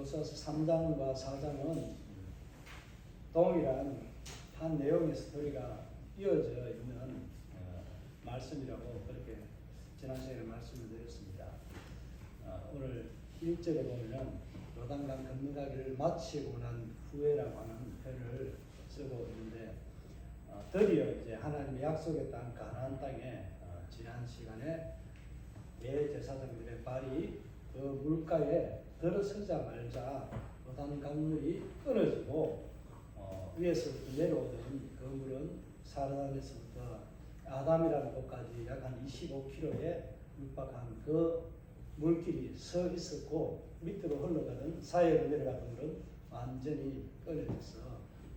여호수아서 3장과 4장은 동일한 한 내용의 스토리가 이어져 있는 말씀이라고 그렇게 지난 시간에 말씀을 드렸습니다. 오늘 1절에 보면은 요단강 건너가기를 마치고 난 후에라고 하는 표현을 쓰고 있는데 드디어 이제 하나님의 약속의 땅 가나안 땅에 지난 시간에 대제사장들의 발이 그 물가에 들어서자마자 요단 강물이 끊어지고 위에서부터 내려오던 그 물은 사르단에서부터 아담이라는 곳까지 약 한 25km에 육박한 그 물길이 서 있었고 밑으로 흘러가던 사이로 내려가던 물은 완전히 끊어져서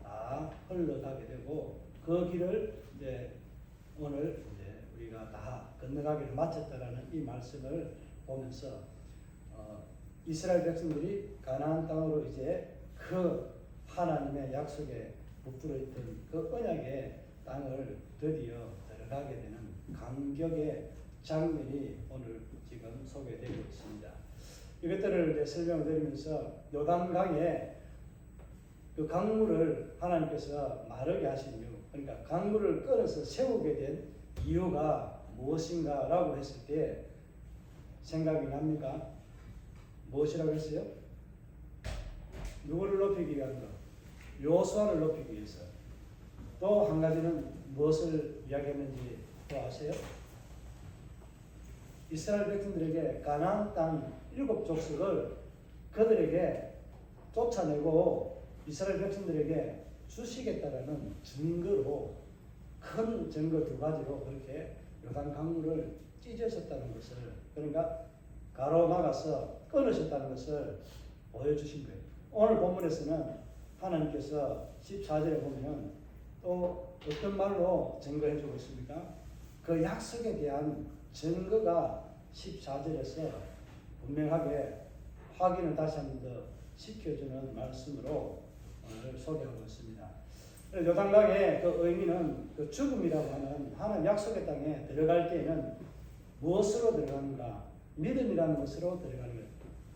다 흘러가게 되고 그 길을 이제 오늘 이제 우리가 다 건너가기를 마쳤다라는 이 말씀을 보면서 이스라엘 백성들이 가나안 땅으로 이제 그 하나님의 약속에 붙들어 있던 그 언약의 땅을 드디어 들어가게 되는 감격의 장면이 오늘 지금 소개되고 있습니다. 이것들을 이제 설명을 드리면서 요단강에 그 강물을 하나님께서 마르게 하신 이유, 그러니까 강물을 끊어서 세우게 된 이유가 무엇인가라고 했을 때 생각이 납니까? 무엇이라고 했어요? 누구를 높이기 위한 것? 여호수아를 높이기 위해서. 또 한 가지는 무엇을 이야기했는지 또 아세요? 이스라엘 백성들에게 가나안 땅 7족속을 그들에게 쫓아내고 이스라엘 백성들에게 주시겠다라는 증거로 큰 증거 2가지로 그렇게 요단 강물을 찢으셨다는 것을, 그러니까 가로막아서 끊으셨다는 것을 보여주신 거예요. 오늘 본문에서는 하나님께서 14절에 보면 또 어떤 말로 증거해 주고 있습니까? 그 약속에 대한 증거가 14절에서 분명하게 확인을 다시 한 번 더 시켜주는 말씀으로 오늘 소개하고 있습니다. 요단강의 그 의미는 그 죽음이라고 하는 하나님 약속의 땅에 들어갈 때에는 무엇으로 들어가는가? 믿음이라는 것으로 들어가는 거예요.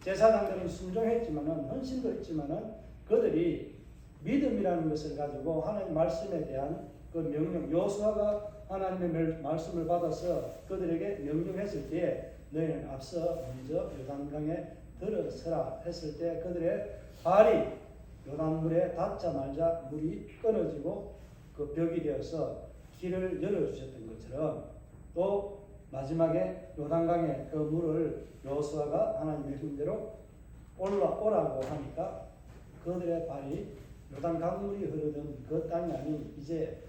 제사장들은 순종했지만은, 헌신도 했지만은 그들이 믿음이라는 것을 가지고 하나님 말씀에 대한 그 명령, 여호수아가 하나님의 말씀을 받아서 그들에게 명령했을 때 너희는 앞서 먼저 요단강에 들어서라 했을 때 그들의 발이 요단물에 닿자마자 물이 끊어지고 그 벽이 되어서 길을 열어주셨던 것처럼 또 마지막에 요단강에 그 물을 여호수아가 하나님의 힘대로 올라오라고 하니까 그들의 발이 요단 강물이 흐르던 그 땅이 아닌 이제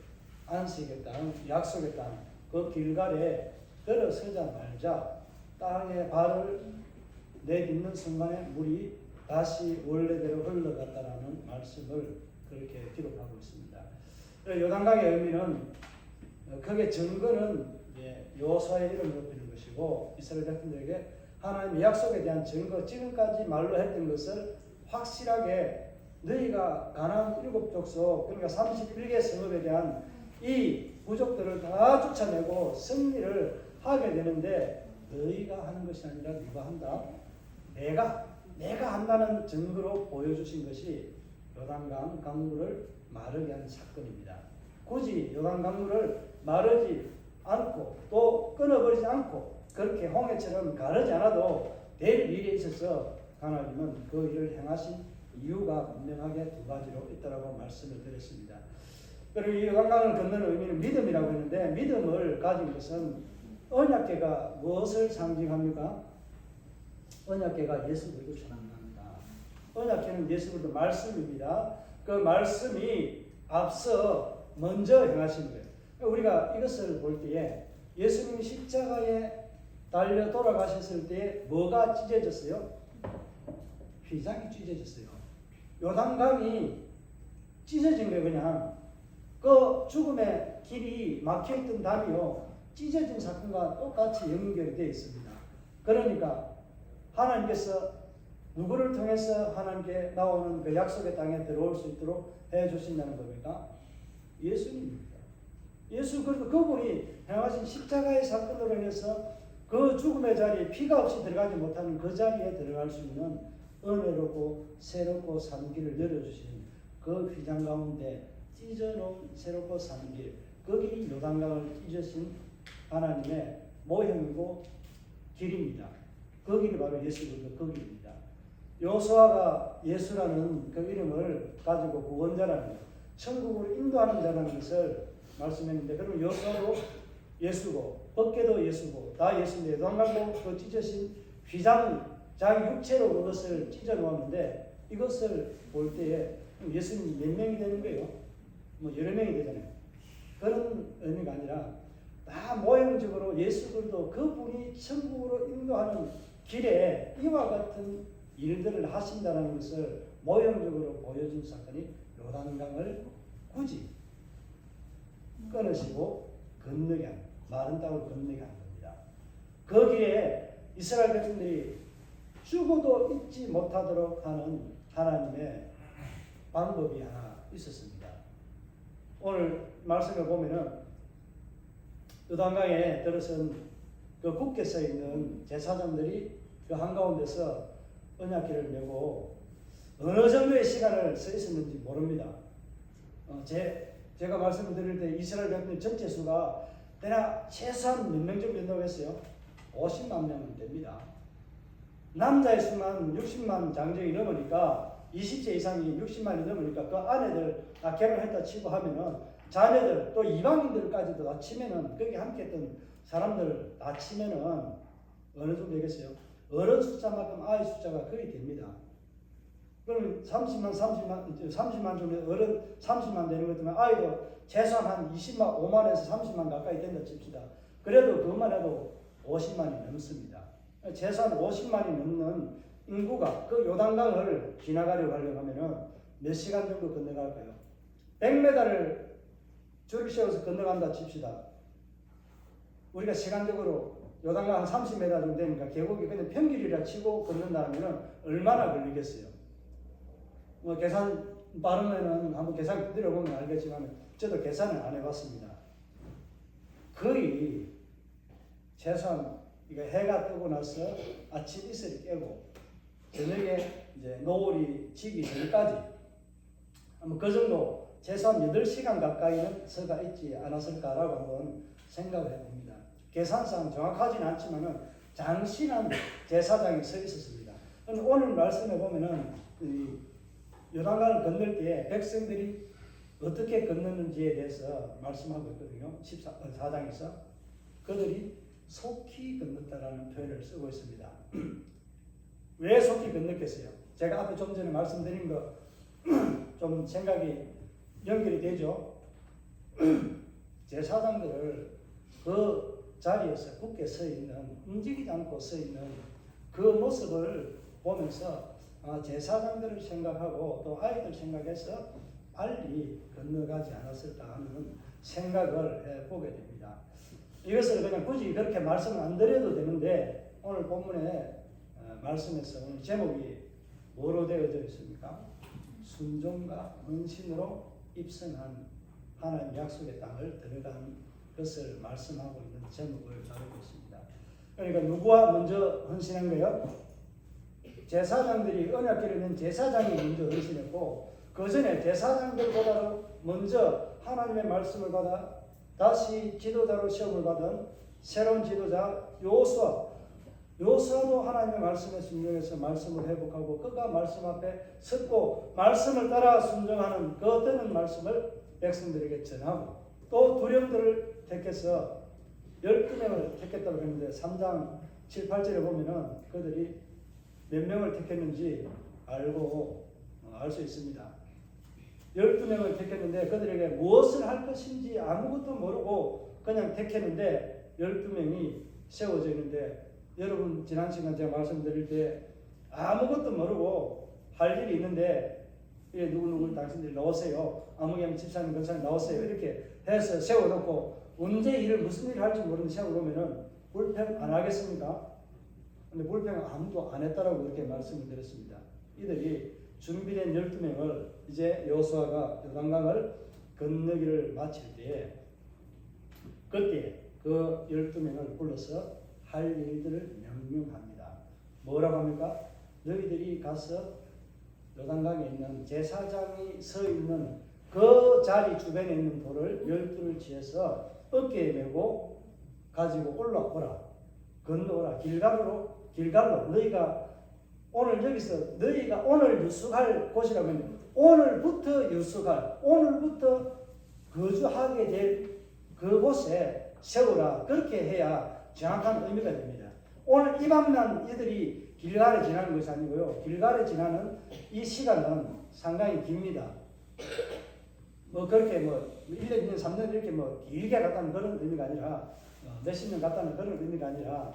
안식의 땅, 약속의 땅, 그 길갈에 들어서자마자 땅에 발을 내딛는 순간에 물이 다시 원래대로 흘러갔다라는 말씀을 그렇게 기록하고 있습니다. 요단강의 의미는 그게 증거는 여호수아의 이름을 높이는 것이고 이스라엘 백성들에게 하나님의 약속에 대한 증거, 지금까지 말로 했던 것을 확실하게 너희가 가나안 7족속, 그러니까 31개 성읍에 대한 이 부족들을 다 쫓아내고 승리를 하게 되는데 너희가 하는 것이 아니라 누가 한다? 내가 한다는 증거로 보여주신 것이 요단강 강물을 마르게 하는 사건입니다. 굳이 요단 강물을 마르지 않고 또 끊어버리지 않고 그렇게 홍해처럼 가르지 않아도 될 일에 있어서 하나님은 그 일을 행하신 이유가 분명하게 2가지로 있다라고 말씀을 드렸습니다. 그리고 이 요단강을 건너는 의미는 믿음이라고 했는데 믿음을 가진 것은 언약궤가 무엇을 상징합니까? 언약궤가 예수 그리스도를 상징합니다. 언약궤는 예수 그리스도 말씀입니다. 그 말씀이 앞서 먼저 행하신 거예요. 우리가 이것을 볼 때에 예수님이 십자가에 달려 돌아가셨을 때 뭐가 찢어졌어요? 휘장이 찢어졌어요. 요단강이 찢어진 거예요. 그냥 그 죽음의 길이 막혀있던 담이요 찢어진 사건과 똑같이 연결되어 있습니다. 그러니까 하나님께서 누구를 통해서 하나님께 나오는 그 약속의 땅에 들어올 수 있도록 해주신다는 겁니까? 예수님입니다. 예수 그리스도 그분이 행하신 십자가의 사건으로 인해서 그 죽음의 자리에 피가 없이 들어가지 못하는 그 자리에 들어갈 수 있는 은혜롭고 새롭고 사는 길을 열어주신 그 휘장 가운데 찢어놓은 새롭고 사는 길, 그 길이 요단강을 찢으신 하나님의 모형이고 길입니다. 그 길이 바로 예수 그리스도 그 길입니다. 여호수아가 예수라는 그 이름을 가지고 구원자라는 것, 천국으로 인도하는 자라는 것을 말씀했는데, 그러면 여호수아도 예수고 법궤도 예수고 다 예수인데 요단강도 그 찢으신 휘장, 자기 육체로 그것을 찢어 놓았는데, 이것을 볼 때에 예수님이 몇 명이 되는 거예요? 뭐 여러 명이 되잖아요. 그런 의미가 아니라 다 모형적으로 예수 그리스도 그분이 천국으로 인도하는 길에 이와 같은 일들을 하신다는 것을 모형적으로 보여준 사건이 요단강을 굳이 끊으시고 건너게 한, 마른 땅을 건너게 한 겁니다. 그 길에 이스라엘 백성들이 죽어도 잊지 못하도록 하는 하나님의 방법이 하나 있었습니다. 오늘 말씀을 보면은 요단강에 들어선 그 굳게 서 있는 제사장들이 그 한가운데서 언약궤를 메고 어느 정도의 시간을 서 있었는지 모릅니다. 제가 말씀을 드릴 때 이스라엘 백성 전체 수가 대략 최소한 몇 명 정도 된다고 했어요? 50만 명은 됩니다. 남자의 수만 60만 장정이 넘으니까 20세 이상이 60만이 넘으니까 그 아내들 다 결혼했다 치고 하면은 자녀들 또 이방인들까지도 다 치면은 거기 함께 했던 사람들 다 치면은 어느 정도 되겠어요? 어른 숫자만큼 아이 숫자가 거의 됩니다. 그럼 30만 정도 어른 30만 되는 것 때문에 아이도 최소한 한 20만 5만에서 30만 가까이 된다 칩시다. 그래도 그것만 해도 50만이 넘습니다. 최소한 50만이 넘는 인구가 그 요단강을 지나가려고 하면은 몇 시간 정도 건너갈까요? 100m를 줄을 세워서 건너간다 칩시다. 우리가 시간적으로 요단강 한 30m 정도 되니까 계곡이 그냥 평길이라 치고 건넌다 하면은 얼마나 걸리겠어요? 뭐 계산 빠르면은 한번 계산 들어보면 알겠지만 저도 계산을 안 해봤습니다. 거의 최소한 이거 해가 뜨고 나서 아침 이슬이 깨고 저녁에 이제 노을이 지기 전까지 아마 그 정도 최소한 8시간 가까이는 서가 있지 않았을까라고 한번 생각을 해봅니다. 계산상 정확하지는 않지만은 장신한 제사장이 서 있었습니다. 오늘 말씀해 보면은 요단강을 건널 때 백성들이 어떻게 건넜는지에 대해서 말씀하고 있거든요. 14장에서 그들이 속히 건넜다라는 표현을 쓰고 있습니다. 왜 속히 건넜겠어요? 제가 앞에 좀 전에 말씀드린 거 좀 생각이 연결이 되죠. 제사장들을 그 자리에서 굳게 서 있는, 움직이지 않고 서 있는 그 모습을 보면서 제사장들을 생각하고 또 아이들 생각해서 빨리 건너가지 않았을까 하는 생각을 해보게 됩니다. 이것을 그냥 굳이 그렇게 말씀을 안 드려도 되는데 오늘 본문의 말씀에서 오늘 제목이 뭐로 되어져 있습니까? 순종과 헌신으로 입성한 하나님 약속의 땅을 들어간 것을 말씀하고 있는 제목을 다루고 있습니다. 그러니까 누구와 먼저 헌신한 거예요? 제사장들이 언약궤를 낸 제사장이 먼저 헌신했고 그 전에 제사장들보다 먼저 하나님의 말씀을 받아 다시 지도자로 시험을 받은 새로운 지도자 여호수아도 하나님의 말씀에 순종해서 말씀을 회복하고 그가 말씀 앞에 섰고 말씀을 따라 순종하는 그 어떤 말씀을 백성들에게 전하고 또 두령들을 택해서 12명을 택했다고 했는데 3장 7, 8절에 보면은 그들이 몇 명을 택했는지 알 수 있습니다. 12명을 택했는데 그들에게 무엇을 할 것인지 아무것도 모르고 그냥 택했는데 12명이 세워져 있는데 여러분 지난 시간 제가 말씀드릴 때 아무것도 모르고 할 일이 있는데 누구 당신들이 나오세요. 아무개면 집사님 권사님 나오세요. 이렇게 해서 세워놓고 언제 무슨 일을 할지 모르는 세워놓으면은 불평 안 하겠습니까? 근데 불평을 아무도 안 했다라고 그렇게 말씀을 드렸습니다. 이들이 준비된 12명을 이제 여호수아가 요단강을 건너기를 마칠 때에 그때 그 12명을 불러서 할 일들을 명령합니다. 뭐라고 합니까? 너희들이 가서 요단강에 있는 제사장이 서 있는 그 자리 주변에 있는 돌을 12를 지어서 어깨에 메고 가지고 올라오라. 건너오라. 길갈로 너희가 오늘 여기서 너희가 오늘 유숙할 곳이라면 오늘부터 거주하게 될 그곳에 세우라. 그렇게 해야 정확한 의미가 됩니다. 오늘 이 밤만 이들이 길갈에 지나는 것이 아니고요. 길갈에 지나는 이 시간은 상당히 깁니다. 그렇게 1년, 2년, 3년 이렇게 길게 갔다는 그런 의미가 아니라 몇십 년 갔다는 그런 의미가 아니라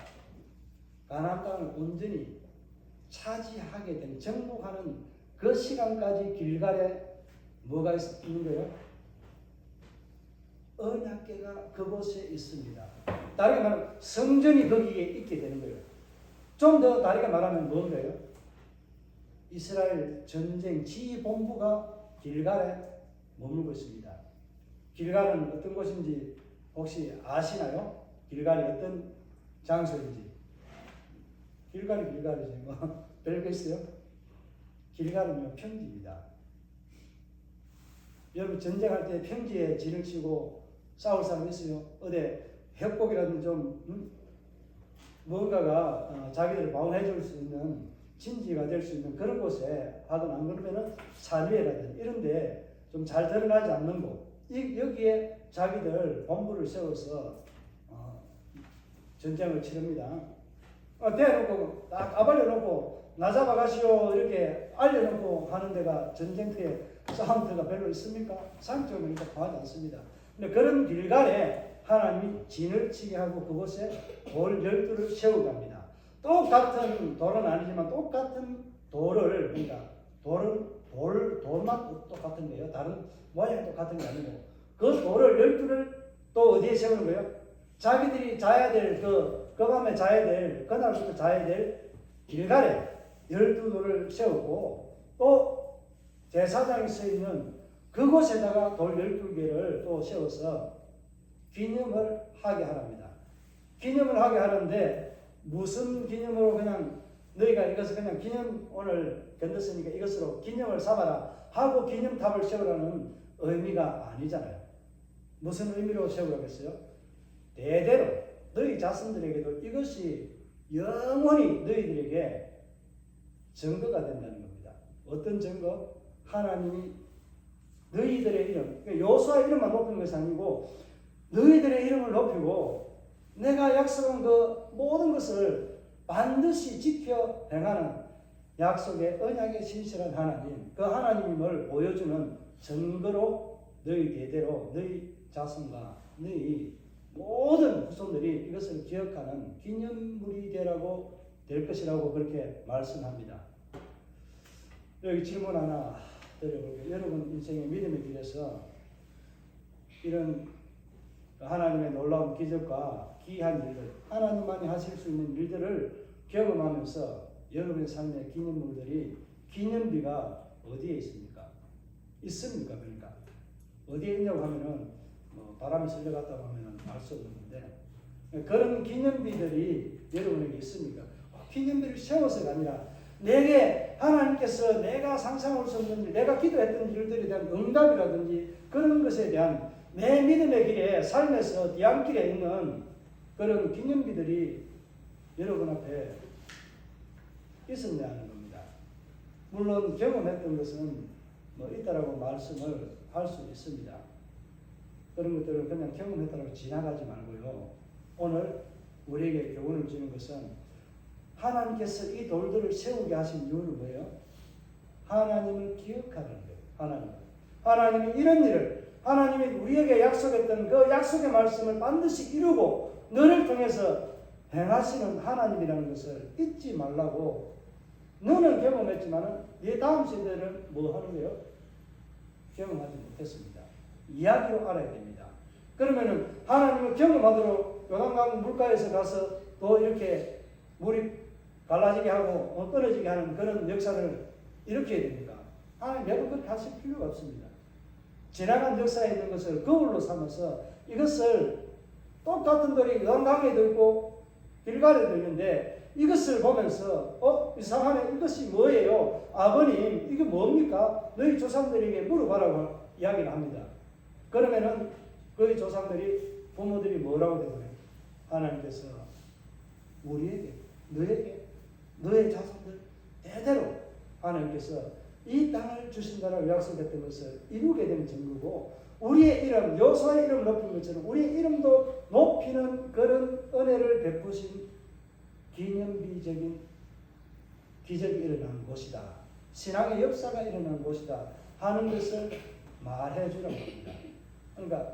가나안 땅을 온전히 차지하게 된 정복하는 그 시간까지 길갈에 뭐가 있는 거예요? 언약궤가 그곳에 있습니다. 다르게 말하면 성전이 거기에 있게 되는 거예요. 좀 더 다르게 말하면 뭔가요? 이스라엘 전쟁 지휘본부가 길갈에 머물고 있습니다. 길갈은 어떤 곳인지 혹시 아시나요? 길갈이 어떤 장소인지. 길갈이지 별거 있어요? 길갈은요 평지입니다. 여러분 전쟁할 때 평지에 진을 치고 싸울 사람 있어요? 어디 협곡이라든지 좀 뭔가가 자기들을 방어해 줄 수 있는 진지가 될 수 있는 그런 곳에 하거나 안 그러면은 산 위에라든지 이런데 좀 잘 드러나지 않는 곳 여기에 자기들 본부를 세워서 전쟁을 치릅니다. 대놓고 딱 까발려놓고 나 잡아가시오 이렇게 알려놓고 하는 데가 전쟁터에 싸움터가 별로 있습니까? 상적으로 이렇게 강하지 않습니다. 근데 그런 길갈에 하나님이 진을 치게 하고 그곳에 돌 12를 세워갑니다. 똑같은 돌은 아니지만 똑같은 돌을 그러니까 돌만 똑같은 거예요. 다른 모양이 똑같은 게 아니고 그 돌을 12를 또 어디에 세우는 거예요? 자기들이 자야 될 그 밤에 자야 될 그날부터 자야 될 길갈에 12돌을 세우고 또 제사장이 서 있는 그곳에다가 돌 12개를 또 세워서 기념을 하게 하랍니다. 기념을 하게 하는데 무슨 기념으로 그냥 너희가 이것을 그냥 기념 오늘 건졌으니까 이것으로 기념을 삼아라 하고 기념탑을 세우라는 의미가 아니잖아요. 무슨 의미로 세우라겠어요? 대대로 너희 자손들에게도 이것이 영원히 너희들에게 증거가 된다는 겁니다. 어떤 증거? 하나님이 너희들의 이름, 여호수아의 이름만 높인 것이 아니고 너희들의 이름을 높이고 내가 약속한 그 모든 것을 반드시 지켜 행하는 약속의 언약의 신실한 하나님, 그 하나님을 보여주는 증거로 너희 대대로 너희 자손과 너희 모든 후손들이 이것을 기억하는 기념물이 될 것이라고 그렇게 말씀합니다. 여기 질문 하나 드려볼게요. 여러분 인생의 믿음의 길에서 이런 하나님의 놀라운 기적과 기이한 일들, 하나님만이 하실 수 있는 일들을 경험하면서 여러분의 삶의 기념비가 어디에 있습니까? 있습니까? 그러니까 어디에 있냐고 하면은 바람이 쓸려갔다고 하면은 알 수 없는데 그런 기념비들이 여러분에게 있습니까? 기념비를 세워서가 아니라 내게 하나님께서 내가 상상할 수 없는 일, 내가 기도했던 일들에 대한 응답이라든지 그런 것에 대한 내 믿음의 길에 삶에서 뒤안길에 있는 그런 기념비들이 여러분 앞에 있었냐 하는 겁니다. 물론 경험했던 것은 있다라고 말씀을 할 수 있습니다. 그런 것들을 그냥 경험했다고 지나가지 말고요. 오늘 우리에게 교훈을 주는 것은 하나님께서 이 돌들을 세우게 하신 이유는 뭐예요? 하나님을 기억하는 거예요. 하나님이 이런 일을 하나님이 우리에게 약속했던 그 약속의 말씀을 반드시 이루고 너를 통해서 행하시는 하나님이라는 것을 잊지 말라고. 너는 경험했지만 네 다음 세대는 뭐 하는 거예요? 경험하지 못했습니다. 이야기로 알아야 됩니다. 그러면은 하나님을 경험하도록 요단강 물가에서 가서 또 이렇게 물이 갈라지게 하고 끊어지게 하는 그런 역사를 일으켜야 됩니까? 하나님 여러분 그렇게 하실 필요가 없습니다. 지나간 역사에 있는 것을 거울로 삼아서 이것을 똑같은 돌이 요단강에도 있고 길갈에도 있는데 이것을 보면서 이상하네, 이것이 뭐예요? 아버님, 이게 뭡니까? 너희 조상들에게 물어봐라고 이야기를 합니다. 그러면은 그의 조상들이, 부모들이 뭐라고 대답해요? 하나님께서 우리에게, 너에게, 너의 자손들 대대로 하나님께서 이 땅을 주신다라고 약속했던 것을 이루게 되는 증거고, 우리의 이름, 여호수아의 이름을 높인 것처럼 우리의 이름도 높이는 그런 은혜를 베푸신 기념비적인 기적이 일어나는 곳이다, 신앙의 역사가 일어나는 곳이다 하는 것을 말해 주라고 합니다. 그러니까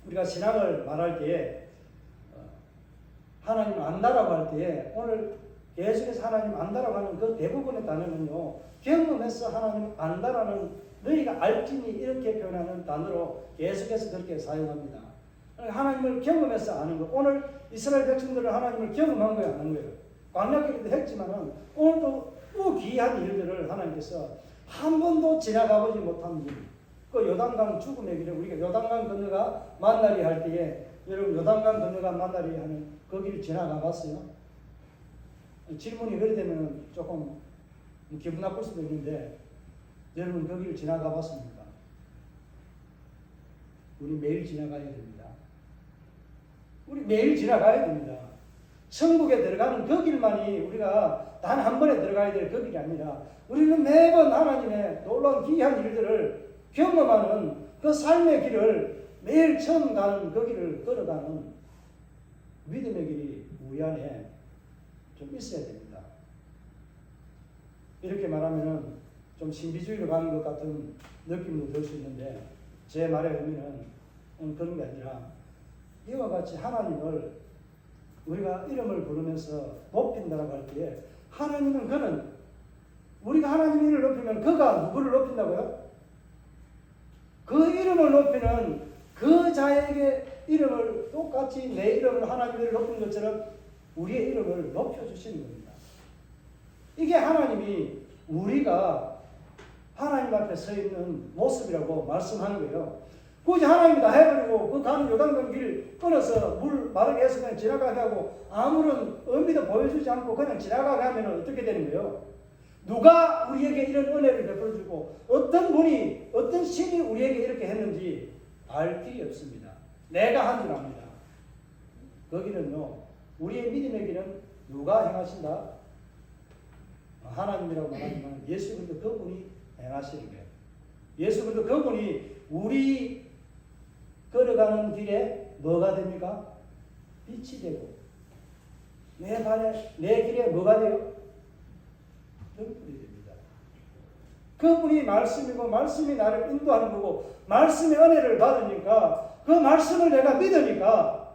우리가 신앙을 말할 때에 하나님을 안다라고 할 때에 오늘 계속해서 하나님 안다라고 하는 그 대부분의 단어는요, 경험해서 하나님 안다라는, 너희가 알지니 이렇게 표현하는 단어로 계속해서 그렇게 사용합니다. 하나님을 경험해서 아는 거. 오늘 이스라엘 백성들은 하나님을 경험한 거예요, 안 한 거예요? 광야길에도 했지만은 오늘도 귀한 일들을 하나님께서 한 번도 지나가보지 못한 일. 그 요단강 죽음의 길을 우리가 요단강 건너가 만나리 할 때에, 여러분 요단강 건너가 만나리 하는 그 길을 지나가 봤어요? 질문이 그래 되면 조금 기분 나쁠 수도 있는데, 여러분 그 길을 지나가 봤습니까? 우리 매일 지나가야 됩니다. 우리 매일 지나가야 됩니다. 천국에 들어가는 그 길만이 우리가 단 한 번에 들어가야 될 그 길이 아니라, 우리는 매번 하나님의 놀라운 귀한 일들을 경험하는 그 삶의 길을, 매일 처음 가는 그 길을 걸어가는 믿음의 길이 우리 안에 좀 있어야 됩니다. 이렇게 말하면은 좀 신비주의로 가는 것 같은 느낌도 들 수 있는데, 제 말의 의미는 그런 게 아니라, 이와 같이 하나님을 우리가 이름을 부르면서 높인다라고 할 때에, 하나님은 그는, 우리가 하나님 이름을 높이면 그가 누구를 높인다고요? 그 이름을 높이는 그 자에게 이름을, 똑같이 내 이름을 하나님을 높이는 것처럼 우리의 이름을 높여주시는 겁니다. 이게 하나님이 우리가 하나님 앞에 서 있는 모습이라고 말씀하는 거예요. 굳이 하나님이 다 해버리고 그 가는 요단강 길 끊어서 물 마르게 해서 그냥 지나가게 하고 아무런 의미도 보여주지 않고 그냥 지나가게 하면 어떻게 되는 거예요? 누가 우리에게 이런 은혜를 베풀어주고 어떤 분이, 어떤 신이 우리에게 이렇게 했는지 알 길이 없습니다. 내가 한 줄 압니다. 거기는요, 우리의 믿음의 길은 누가 행하신다? 하나님이라고 말하지만 예수 그리스도 그분이 행하시는 거예요. 예수 그리스도 그분이 우리 걸어가는 길에 뭐가 됩니까? 빛이 되고, 내 발에, 내 길에 뭐가 돼요? 등불이 됩니다. 그분이 말씀이고 말씀이 나를 인도하는 거고, 말씀의 은혜를 받으니까, 그 말씀을 내가 믿으니까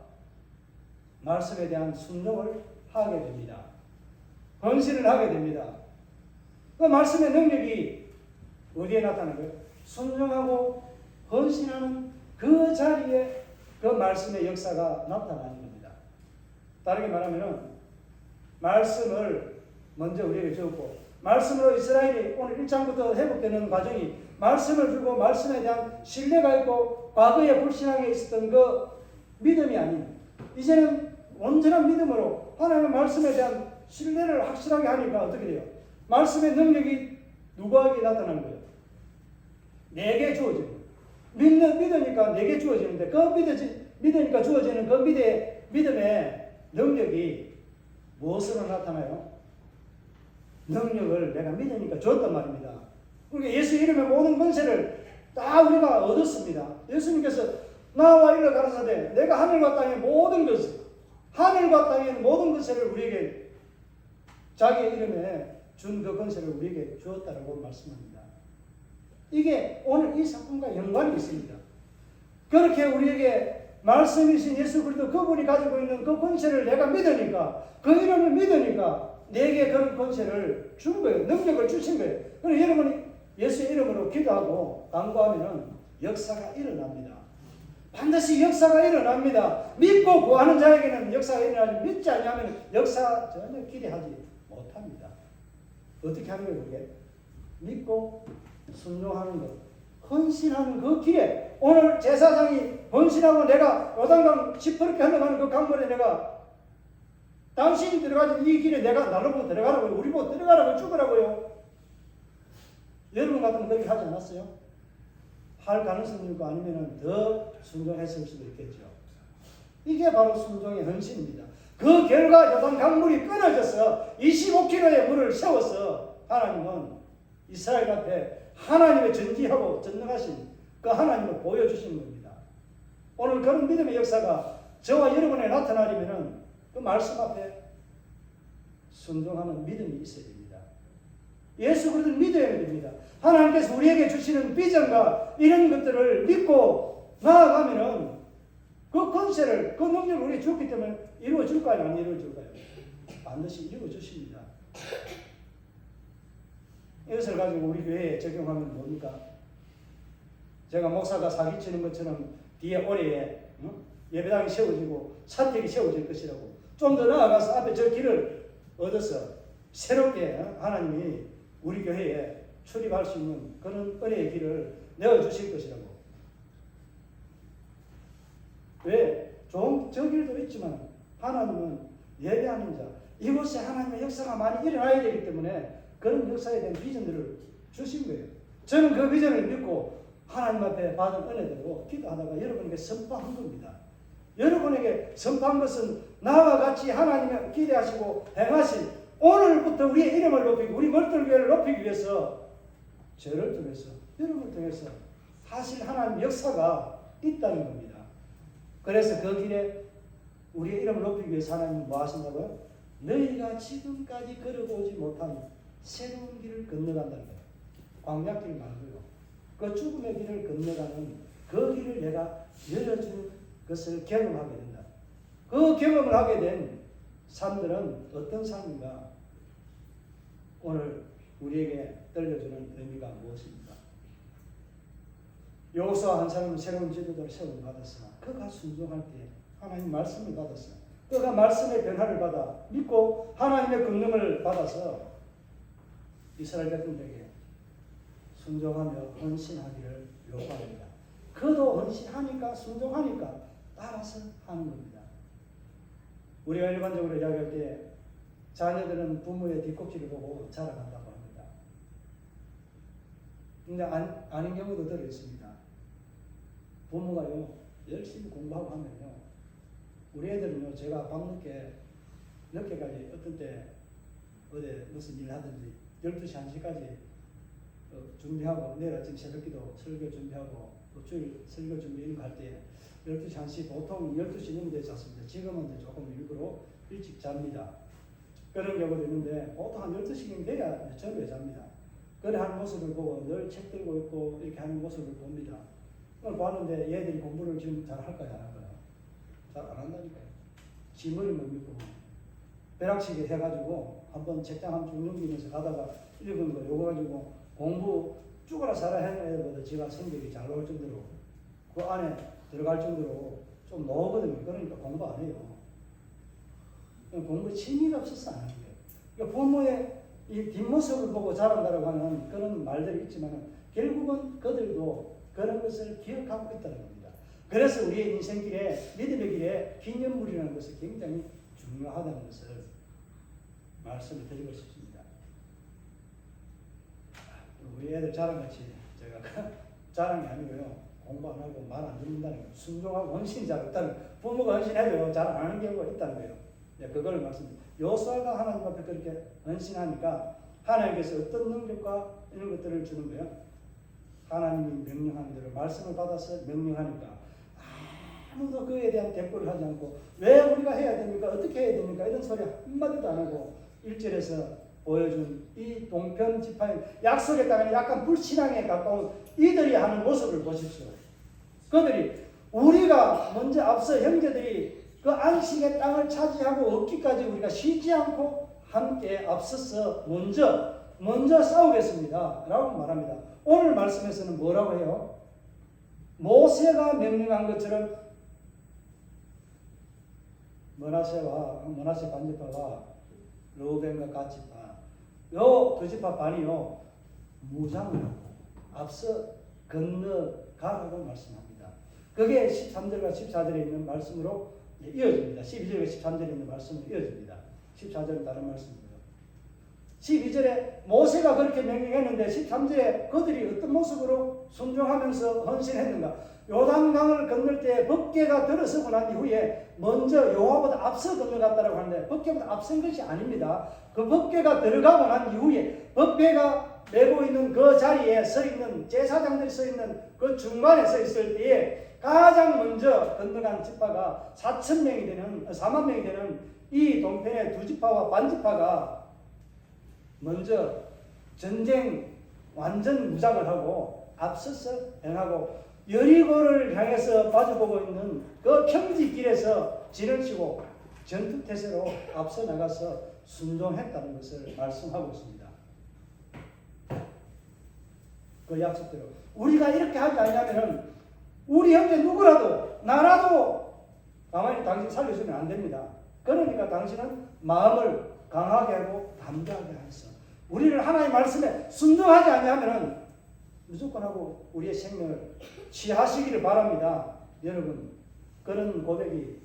말씀에 대한 순종을 하게 됩니다. 헌신을 하게 됩니다. 그 말씀의 능력이 어디에 나타나는 거예요? 순종하고 헌신하는 그 자리에 그 말씀의 역사가 나타나는 겁니다. 다르게 말하면 말씀을 먼저 우리에게 주었고, 말씀으로 이스라엘이 오늘 1장부터 회복되는 과정이, 말씀을 주고 말씀에 대한 신뢰가 있고 과거에 불신앙에 있었던 그 믿음이 아닌, 이제는 온전한 믿음으로 하나님의 말씀에 대한 신뢰를 확실하게 하니까 어떻게 돼요? 말씀의 능력이 누구에게 나타나는 거예요? 내게 주어지는 거예요. 믿으니까 내게 주어지는데, 그 믿으니까 주어지는 그 믿음의 능력이 무엇으로 나타나요? 능력을 내가 믿으니까 줬단 말입니다. 그러니까 예수 이름의 모든 권세를 다 우리가 얻었습니다. 예수님께서 나와 이르러 가라사대 내가 하늘과 땅의 모든 것을, 하늘과 땅의 모든 것을 우리에게 자기의 이름에 준 그 권세를 우리에게 주었다라고 말씀합니다. 이게 오늘 이 사건과 연관이 있습니다. 그렇게 우리에게 말씀이신 예수 그리스도 그분이 가지고 있는 그 권세를 내가 믿으니까, 그 이름을 믿으니까 내게 그런 권세를 준 거예요. 능력을 주신 거예요. 그래서 여러분이 예수의 이름으로 기도하고 간구하면 역사가 일어납니다. 반드시 역사가 일어납니다. 믿고 구하는 자에게는 역사가 일어나지, 믿지 않으면 역사 전혀 기대하지 못합니다. 어떻게 하는 거예요, 그게? 믿고 순종하는 것, 헌신하는 그 길에, 오늘 제사장이 헌신하고 내가 요단강 시퍼렇게 흘러가는 그 강물에 내가 당신이 들어가지 이 길에 내가 나를 보고 들어가라고요. 우리 보고 들어가라고 죽으라고요. 여러분 같으면 그렇게 하지 않았어요? 할 가능성이 있고 아니면 더 순종했을 수도 있겠죠. 이게 바로 순종의 헌신입니다. 그 결과 요단 강물이 끊어져서 25km의 물을 세워서 하나님은 이스라엘 앞에 하나님의 전지하고 전능하신 그 하나님을 보여주시는 겁니다. 오늘 그런 믿음의 역사가 저와 여러분에 나타나려면 그 말씀 앞에 순종하는 믿음이 있어야 됩니다. 예수 그리스도를 믿어야 됩니다. 하나님께서 우리에게 주시는 비전과 이런 것들을 믿고 나아가면은 그 권세를, 그 능력을 우리에게 주었기 때문에 이루어질까요? 안 이루어질까요? 반드시 이루어주십니다. 이것을 가지고 우리 교회에 적용하면 뭡니까? 제가 목사가 사기치는 것처럼 뒤에 올해에 예배당이 세워지고 사택이 세워질 것이라고 좀 더 나아가서 앞에 저 길을 얻어서 새롭게 하나님이 우리 교회에 출입할 수 있는 그런 은혜의 길을 내어주실 것이라고. 왜? 좋은 저 길도 있지만 하나님은 예배하는 자, 이곳에 하나님의 역사가 많이 일어나야 되기 때문에 그런 역사에 대한 비전들을 주신 거예요. 저는 그 비전을 믿고 하나님 앞에 받은 은혜대로 기도하다가 여러분에게 선포한 겁니다. 여러분에게 선포한 것은 나와 같이 하나님의 기대하시고 행하신 오늘부터 우리의 이름을 높이고 우리 멀떨교회를 높이기 위해서 저를 통해서 여러분을 통해서 사실 하나님 역사가 있다는 겁니다. 그래서 그 길에 우리의 이름을 높이기 위해서 하나님은 뭐 하신다고요? 너희가 지금까지 걸어보지 못한 새로운 길을 건너간다는 거예요. 광야길 말고요. 그 죽음의 길을 건너가는 그 길을 내가 열어주는 것을 경험하게 된다. 그 경험을 하게 된 삶들은 어떤 삶인가? 오늘 우리에게 들려주는 의미가 무엇입니까? 여호수아 한 사람은 새로운 지도자를 세움을 받았으나 그가 순종할 때 하나님 말씀을 받았어. 그가 말씀의 변화를 받아 믿고 하나님의 권능을 받아서 이스라엘 백성들에게 순종하며 헌신하기를 요구합니다. 그도 헌신하니까 순종하니까 따라서 하는 겁니다. 우리가 일반적으로 이야기할 때 자녀들은 부모의 뒤꿈치를 보고 자라간다고 합니다. 근데 아닌 경우도 들어 있습니다. 부모가요 열심히 공부하고 하면요 우리 애들은요 제가 늦게까지 어떤 때 어디 무슨 일 하든지 12시 1시까지 준비하고 내일 아침 새벽기도 설교 준비하고 또 주일 설교 준비 이런 거 할 때 12시 1시 보통 12시 넘게 잤습니다. 지금은 이제 조금 일부러 일찍 잡니다. 그런 경우도 있는데 보통 한 12시경 돼야 저녁에 잡니다. 그래 하는 모습을 보고 늘 책 들고 있고 이렇게 하는 모습을 봅니다. 오늘 봤는데 얘들이 공부를 지금 잘 할까요? 안 할까요? 잘 안 한다니까요. 지 머리만 믿고 벼락치기 해가지고 한번 책장 한 쭉 넘기면서 가다가 읽은 거 요거 가지고 공부 죽어라 살아 하는 애들보다 지가 성적이 잘 나올 정도로 그 안에 들어갈 정도로 좀 노거든요. 그러니까 공부 안 해요. 공부에 취미가 없어서 안 하는 거예요. 그러니까 부모의 이 뒷모습을 보고 자란다고 하는 그런 말들이 있지만 결국은 그들도 그런 것을 기억하고 있다는 겁니다. 그래서 우리의 인생길에 믿음의 길에 기념물이라는 것이 굉장히 중요하다는 것을 말씀을 드리고 싶습니다. 우리 애들 자랑같이 제가 자랑이 아니고요. 공부 안 하고 말 안 듣는다는 거예요. 순종하고 헌신이 잘 없다는 거예요. 부모가 헌신해도 잘 안 하는 경우가 있다는 거예요. 그걸 말씀드립니다. 여호수아가 하나님 앞에 그렇게 헌신하니까 하나님께서 어떤 능력과 이런 것들을 주는 거예요. 하나님이 명령하는 대로 말씀을 받아서 명령하니까 아무도 그에 대한 대꾸를 하지 않고 왜 우리가 해야 됩니까? 어떻게 해야 됩니까? 이런 소리 한마디도 안 하고 1절에서 보여준 이 동편 지파인 약속의 땅에 약간 불신앙에 가까운 이들이 하는 모습을 보십시오. 그들이 우리가 먼저 앞서 형제들이 그 안식의 땅을 차지하고 얻기까지 우리가 쉬지 않고 함께 앞서서 먼저 싸우겠습니다 라고 말합니다. 오늘 말씀에서는 뭐라고 해요? 모세가 명령한 것처럼 므낫세 반지파와 르우벤과 갓지파 요 두 지파 반이요 무장을 하고 앞서 건너가라고 말씀합니다. 그게 13절과 14절에 있는 말씀으로 이어집니다. 12절과 13절에 있는 말씀으로 이어집니다. 14절은 다른 말씀입니다. 12절에 모세가 그렇게 명령했는데 13절에 그들이 어떤 모습으로 순종하면서 헌신했는가? 요단강을 건널 때 법궤가 들어서고 난 이후에 먼저 여호와보다 앞서 건너갔다라고 하는데 법궤보다 앞선 것이 아닙니다. 그 법궤가 들어가고 난 이후에 법궤가 메고 있는 그 자리에 서 있는 제사장들이 서 있는 그 중간에 서 있을 때에 가장 먼저 건너간 지파가 4만 명이 되는 이 동편의 두 지파와 반 지파가 먼저 전쟁 완전 무장을 하고 앞서서 행하고 여리고를 향해서 마주보고 있는 그 평지길에서 진을 치고 전투태세로 앞서 나가서 순종했다는 것을 말씀하고 있습니다. 그 약속대로 우리가 이렇게 하지 않냐면 우리 형제 누구라도 나라도 가만히 당신 살려주면 안 됩니다. 그러니까 당신은 마음을 강하게 하고 담대하게 하셔서 우리를 하나님의 말씀에 순종하지 않냐면 무조건 하고 우리의 생명을 취하시기를 바랍니다. 여러분 그런 고백이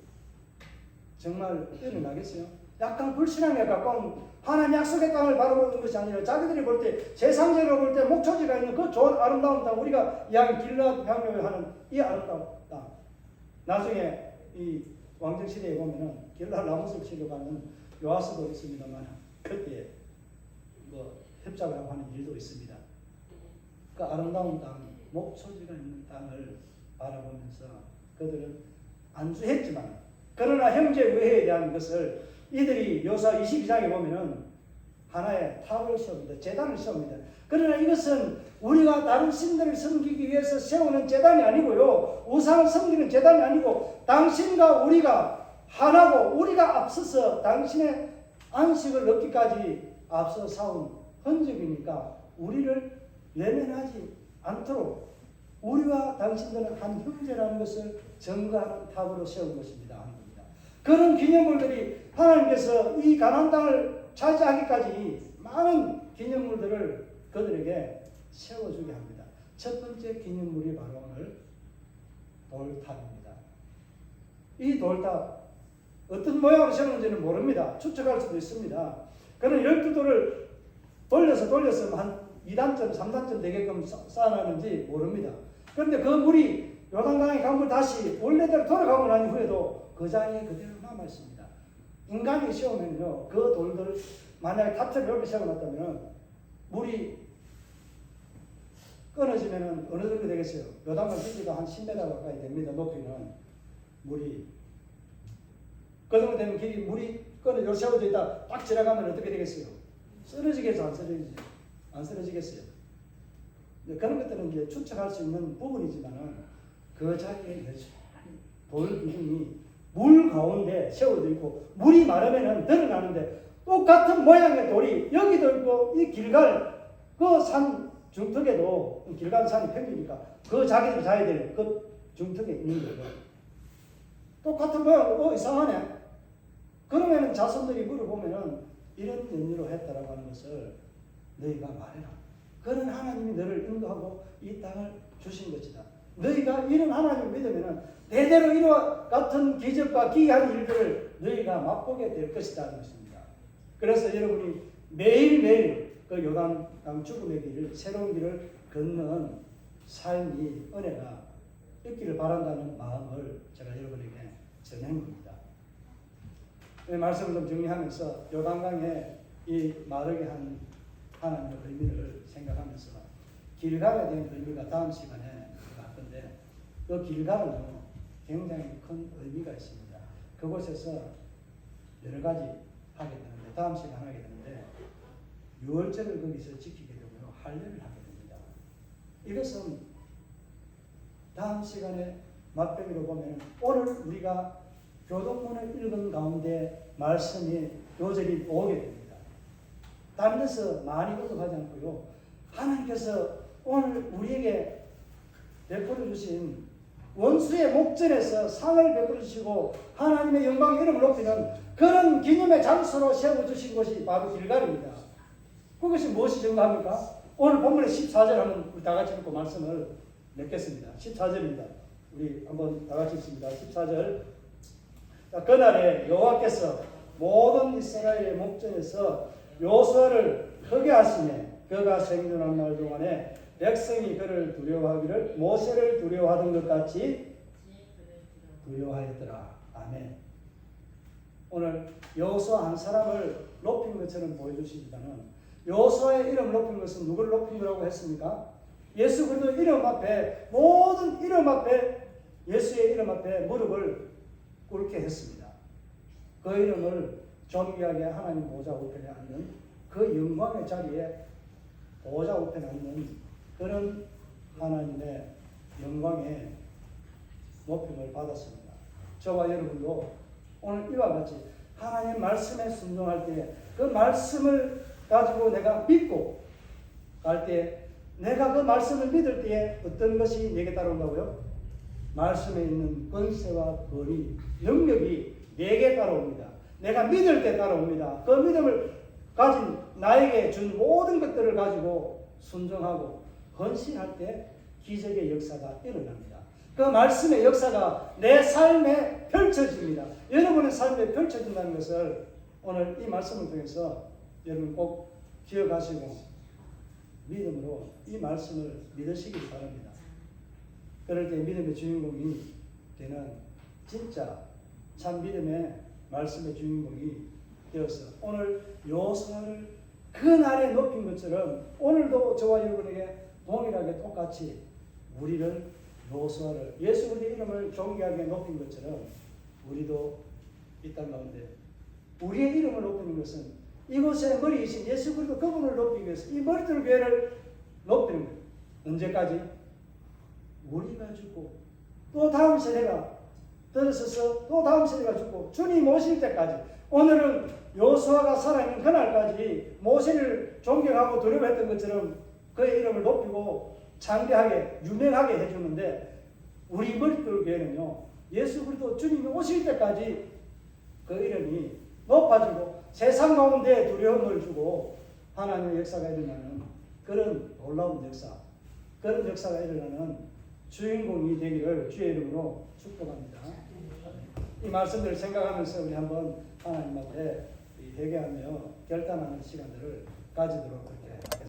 정말 일어나겠어요? 약간 불신앙에 가까운 하나님 약속의 땅을 바라보는 것이 아니라 자기들이 볼 때 세상적으로 볼 때 목초지가 있는 그 좋은 아름다운 땅 우리가 이야기 길라 향유에 하는 이 아름다운 땅 나중에 이 왕정시대에 보면은 길라 나무숲 치러 가는 요하스도 있습니다만 그때 뭐 협작을 하고 하는 일도 있습니다. 그 아름다운 땅 목초지가 있는 땅을 바라보면서 그들은 안주했지만 그러나 형제 외회에 대한 것을 이들이 요사 22장에 보면은 하나의 탑을 세웁니다. 제단을 세웁니다. 그러나 이것은 우리가 다른 신들을 섬기기 위해서 세우는 제단이 아니고요. 우상을 섬기는 제단이 아니고 당신과 우리가 하나고 우리가 앞서서 당신의 안식을 얻기까지 앞서 싸운 흔적이니까 우리를 외면하지 않도록 우리와 당신들은 한 형제라는 것을 증거하는 탑으로 세운 것입니다. 그런 기념물들이 하나님께서 이 가나안 땅을 차지하기까지 많은 기념물들을 그들에게 세워주게 합니다. 첫 번째 기념물이 바로 오늘 돌탑입니다. 이 돌탑 어떤 모양으로 세우는지는 모릅니다. 추측할 수도 있습니다. 그는 12돌을 돌려서 한 2단점, 3단점 되게끔 쌓아놨는지 모릅니다. 그런데 그 물이 요단강의 강물 다시 원래대로 돌아가고 난 이후에도 그 자리에 그대로 남아있습니다. 인간이 세우면요, 그 돌들 만약에 탑을 이렇게 세워놨다면 물이 끊어지면 어느 정도 되겠어요? 요단강 깊이가 한 10m 가까이 됩니다. 높이는 물이 그 정도 되면 길이 물이 끊어져 세워져 있다 딱 지나가면 어떻게 되겠어요? 쓰러지겠어요? 안 쓰러지겠어요? 그런 것들은 이제 추측할 수 있는 부분이지만은 그 자리에 여전히 돌 기둥이 물 가운데 세워져 있고 물이 마르면은 드러나는데 똑같은 모양의 돌이 여기도 있고 이 길갈 그 산 중턱에도 길갈 산이 평지니까 그 자기들 자야 될 그 중턱에 있는 거예요. 똑같은 모양, 이상하네. 그러면은 자손들이 물어보면은 이런 의미로 했다라고 하는 것을 너희가 말해라. 그런 하나님이 너를 인도하고 이 땅을 주신 것이다. 너희가 이런 하나님을 믿으면 대대로 이와 같은 기적과 기이한 일들을 너희가 맛보게 될 것이라는 것입니다. 그래서 여러분이 매일매일 그 요단강 죽음의 길을 새로운 길을 걷는 삶이 은혜가 있기를 바란다는 마음을 제가 여러분에게 전한 겁니다. 이 말씀을 좀 정리하면서 요단강에 이 마르게 한 하나님의 의미를 생각하면서 길갈에 대한 의미가 다음 시간에 할 건데 그 길갈은 굉장히 큰 의미가 있습니다. 그곳에서 여러 가지 하게 되는데 다음 시간에 하게 되는데 유월절을 거기서 지키게 되고요. 할례를 하게 됩니다. 이것은 다음 시간에 맛배기로 보면 오늘 우리가 교동문을 읽은 가운데 말씀이 요절이 오게 됩니다. 다른 데서 많이 언급하지 않고요. 하나님께서 오늘 우리에게 베풀어 주신 원수의 목전에서 상을 베풀어 주시고 하나님의 영광의 이름을 높이는 그런 기념의 장소로 세워주신 것이 바로 길갈입니다. 그것이 무엇이 증거합니까? 오늘 본문의 14절 한번 우리 다 같이 읽고 말씀을 맺겠습니다. 14절입니다. 우리 한번 다 같이 읽습니다. 14절. 그날에 여호와께서 모든 이스라엘의 목전에서 여호수아를 크게 하시매 그가 생존한 날 동안에 백성이 그를 두려워하기를 모세를 두려워하던 것 같이 두려워하였더라. 아멘. 오늘 여호수아 한 사람을 높인 것처럼 보여주시지만은 여호수아의 이름 높인 것은 누구를 높인 거라고 했습니까? 예수 그리스도 이름 앞에 모든 이름 앞에 예수의 이름 앞에 무릎을 꿇게 했습니다. 그 이름을 존귀하게 하나님 보좌 우편에 앉는 그 영광의 자리에 보좌 우편에 앉는 그런 하나님의 영광의 높임을 받았습니다. 저와 여러분도 오늘 이와 같이 하나님 말씀에 순종할 때 그 말씀을 가지고 내가 믿고 갈 때 내가 그 말씀을 믿을 때에 어떤 것이 내게 따라온다고요? 말씀에 있는 권세와 권위, 능력이 내게 따라옵니다. 내가 믿을 때 따라옵니다. 그 믿음을 가진 나에게 준 모든 것들을 가지고 순종하고 헌신할 때 기적의 역사가 일어납니다. 그 말씀의 역사가 내 삶에 펼쳐집니다. 여러분의 삶에 펼쳐진다는 것을 오늘 이 말씀을 통해서 여러분 꼭 기억하시고 믿음으로 이 말씀을 믿으시기 바랍니다. 그럴 때 믿음의 주인공이 되는 진짜 참 믿음의 말씀의 주인공이 되어서 오늘 여호수아를 그날에 높인 것처럼 오늘도 저와 여러분에게 동일하게 똑같이 우리를 여호수아를 예수 그리스도의 이름을 존귀하게 높인 것처럼 우리도 이 땅 가운데 우리의 이름을 높이는 것은 이곳에 머리이신 예수 그리스도 그분을 높이기 위해서 이 머리들 교회를 높이는 거예요. 언제까지? 우리가 죽고 또 다음 세대가 들어서서 또 다음 세대가 죽고 주님 오실 때까지 오늘은 여호수아가 살아있는 그날까지 모세를 존경하고 두려워했던 것처럼 그의 이름을 높이고 장대하게 유명하게 해주는데 우리 머릿돌 교회는요 예수 그리스도 주님이 오실 때까지 그 이름이 높아지고 세상 가운데 두려움을 주고 하나님의 역사가 일어나는 그런 놀라운 역사, 그런 역사가 일어나는 주인공이 되기를 주의 이름으로 축복합니다. 이 말씀들을 생각하면서 우리 한번 하나님 앞에 회개하며 결단하는 시간들을 가지도록 그렇게